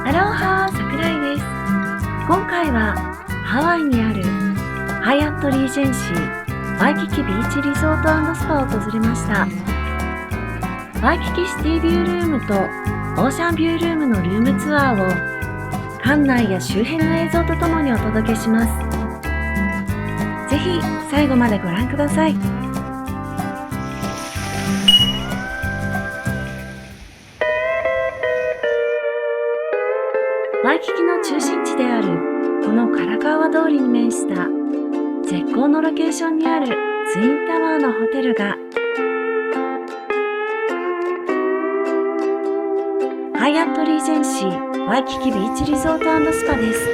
アロハ、桜井です。今回はハワイにあるハイアットリージェンシーワイキキビーチリゾート&スパを訪れました。ワイキキシティビュールームとオーシャンビュールームのルームツアーを館内や周辺の映像とともにお届けします。ぜひ最後までご覧ください。ワイキキの中心地であるこのカラカウア通りに面した絶好のロケーションにあるツインタワーのホテルがハイアットリージェンシーワイキキビーチリゾート&スパです。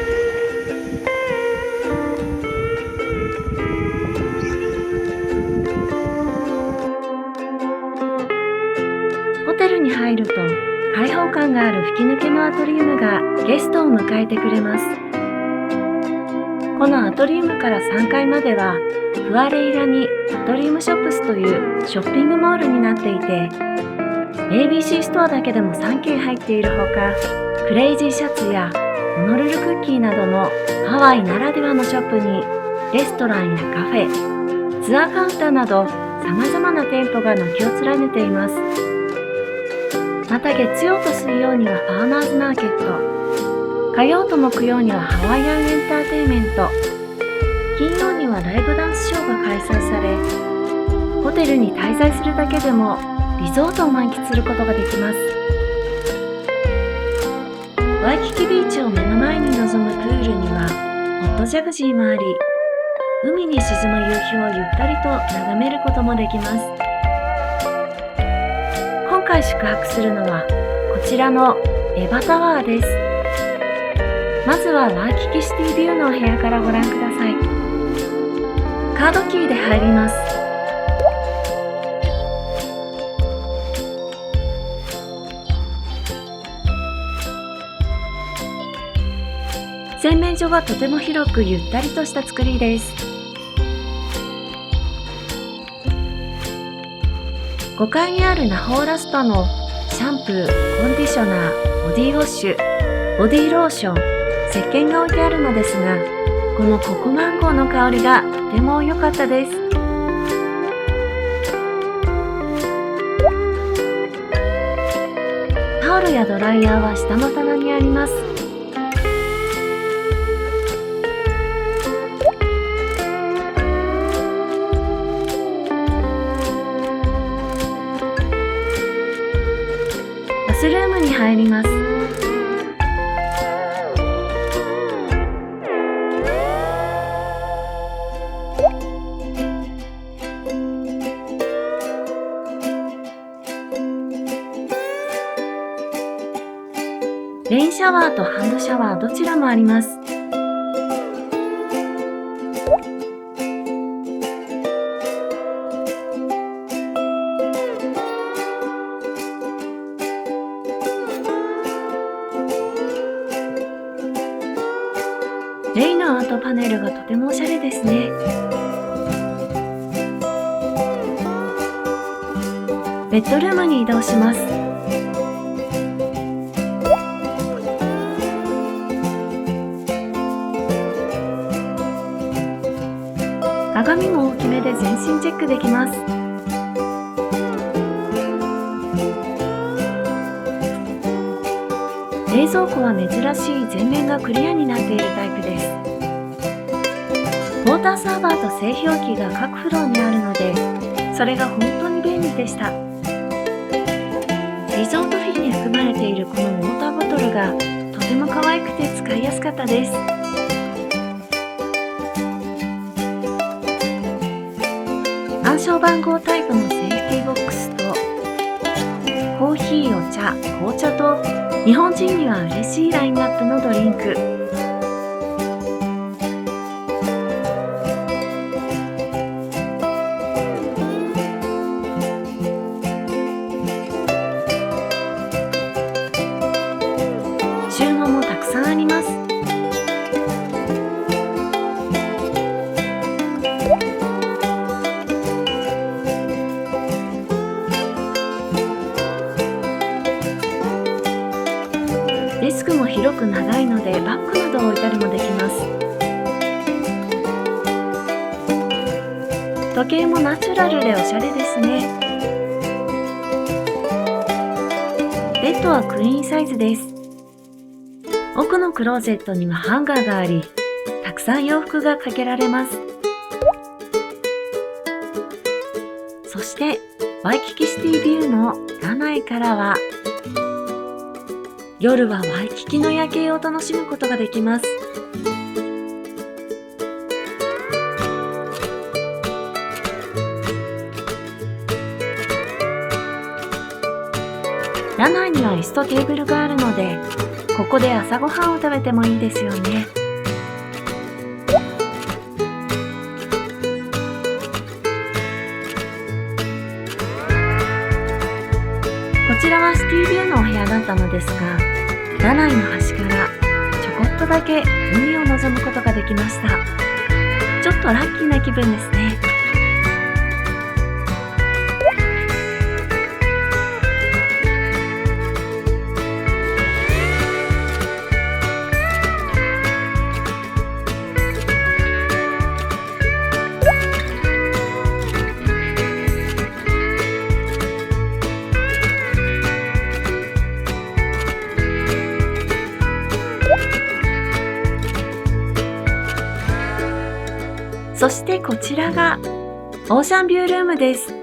ホテルに入ると開放感がある吹き抜けのアトリウムがゲストを迎えてくれます。このアトリウムから3階まではフアレイラにアトリウムショップスというショッピングモールになっていて、 ABC ストアだけでも3軒入っているほか、クレイジーシャツやホノルルクッキーなどのハワイならではのショップにレストランやカフェ、ツアーカウンターなど様々な店舗が軒を連ねています。また月曜と水曜にはファーマーズマーケット、火曜と木曜にはハワイアンエンターテイメント、金曜にはライブダンスショーが開催され、ホテルに滞在するだけでもリゾートを満喫することができます。ワイキキビーチを目の前に臨むプールにはホットジャグジーもあり、海に沈む夕日をゆったりと眺めることもできます。今回宿泊するのはこちらのエバタワーです。まずはワイキキシティビューのお部屋からご覧ください。カードキーで入ります。洗面所がとても広くゆったりとした作りです。5階にあるナホーラスパのシャンプー、コンディショナー、ボディウォッシュ、ボディローション、石鹸が置いてあるのですが、このココマンゴーの香りがとても良かったです。タオルやドライヤーは下の棚にあります。バスルームに入ります。レインシャワーとハンドシャワーどちらもあります。レイのアートパネルがとてもおしゃれですね。ベッドルームに移動します。鏡も大きめで全身チェックできます。冷蔵庫は珍しい全面がクリアになっているタイプです。ウォーターサーバーと製氷機が各フロアにあるので、それが本当に便利でした。リゾートフィーに含まれているこのウォーターボトルがとても可愛くて使いやすかったです。暗証番号タイプのセーフティーボックスとコーヒー、お茶、紅茶と日本人には嬉しいラインナップのドリンク。収納もたくさんあります。デスクも広く長いのでバッグなどを置いたりもできます。時計もナチュラルでおしゃれですね。ベッドはクイーンサイズです。奥のクローゼットにはハンガーがあり、たくさん洋服がかけられます。そしてワイキキシティビューのラナイからは、夜はワイキキの夜景を楽しむことができます。ラナイには椅子とテーブルがあるので、ここで朝ごはんを食べてもいいですよね。こちらはシティビューのお部屋だったのですが、ラナイの端からちょこっとだけ海を望むことができました。ちょっとラッキーな気分ですね。そしてこちらがオーシャンビュールームです。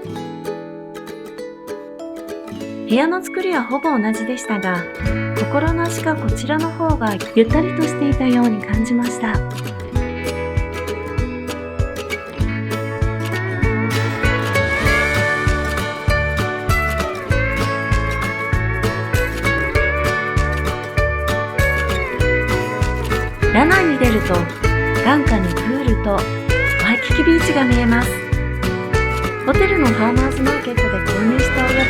部屋の作りはほぼ同じでしたが、心なしかこちらの方がゆったりとしていたように感じました。ラナイに出ると眼下にプールとワイキキビーチが見えます。ホテルのファーマーズマーケットで購入したおやつ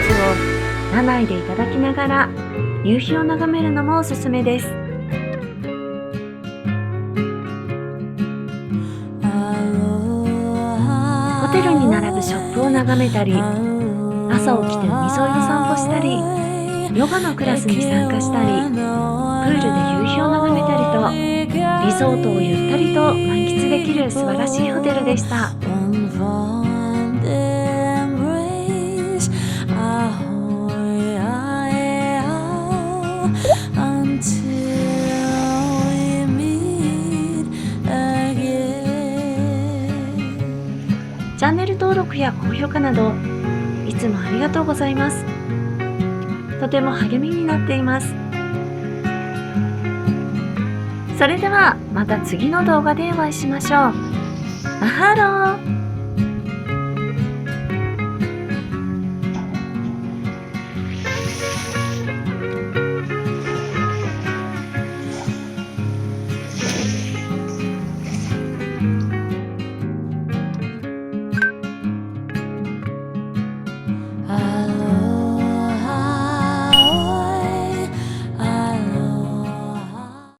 をラナイでいただきながら夕日を眺めるのもおすすめです。ホテルに並ぶショップを眺めたり、朝起きて海沿いを散歩したり、ヨガのクラスに参加したり、プールで夕日を眺めたりと、リゾートをゆったりと満喫できる素晴らしいホテルでした。チャンネル登録や高評価などいつもありがとうございます。とても励みになっています。それではまた次の動画でお会いしましょう。マハロー。